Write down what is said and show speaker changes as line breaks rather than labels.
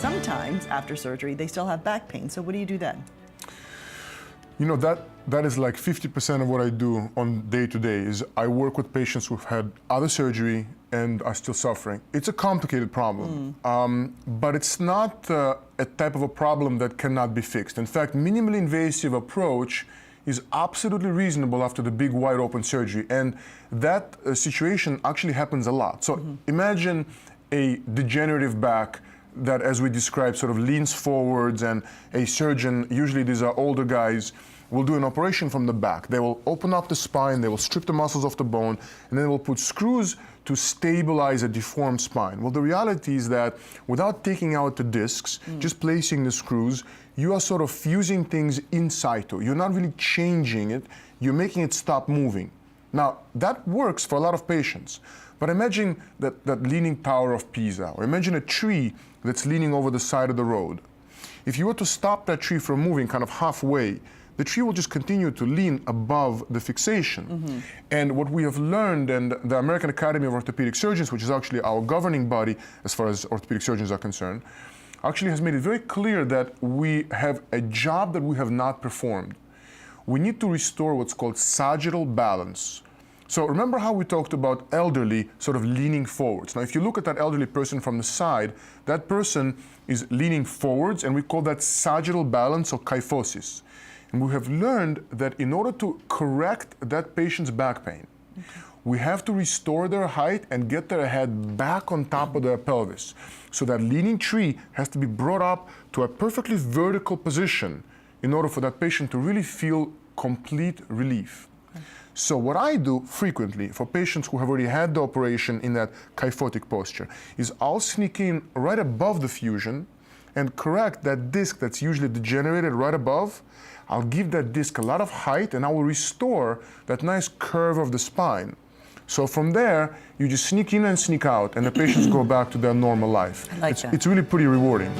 sometimes after surgery, they still have back pain. So what do you do then?
You know, that is like 50% of what I do on day to day is I work with patients who've had other surgery and are still suffering. It's a complicated problem, but it's not a type of a problem that cannot be fixed. In fact, minimally invasive approach is absolutely reasonable after the big wide open surgery, and that situation actually happens a lot. So imagine a degenerative back that, as we described, sort of leans forwards, and a surgeon, usually these are older guys, will do an operation from the back. They will open up the spine, they will strip the muscles off the bone, and then they will put screws to stabilize a deformed spine. Well, the reality is that without taking out the discs, just placing the screws, you are sort of fusing things in situ. You're not really changing it, you're making it stop moving. Now, that works for a lot of patients, but imagine that leaning tower of Pisa, or imagine a tree that's leaning over the side of the road. If you were to stop that tree from moving kind of halfway, the tree will just continue to lean above the fixation. And what we have learned, and the American Academy of Orthopedic Surgeons, which is actually our governing body as far as orthopedic surgeons are concerned, actually has made it very clear that we have a job that we have not performed. We need to restore what's called sagittal balance. So remember how we talked about elderly sort of leaning forwards. Now, if you look at that elderly person from the side, that person is leaning forwards, and we call that sagittal balance or kyphosis. And we have learned that in order to correct that patient's back pain, we have to restore their height and get their head back on top of their pelvis. So that leaning tree has to be brought up to a perfectly vertical position in order for that patient to really feel complete relief. So what I do frequently for patients who have already had the operation in that kyphotic posture is I'll sneak in right above the fusion and correct that disc that's usually degenerated right above. I'll give that disc a lot of height, and I will restore that nice curve of the spine. So from there, you just sneak in and sneak out, and the patients go back to their normal life.
I like that.
It's really pretty rewarding.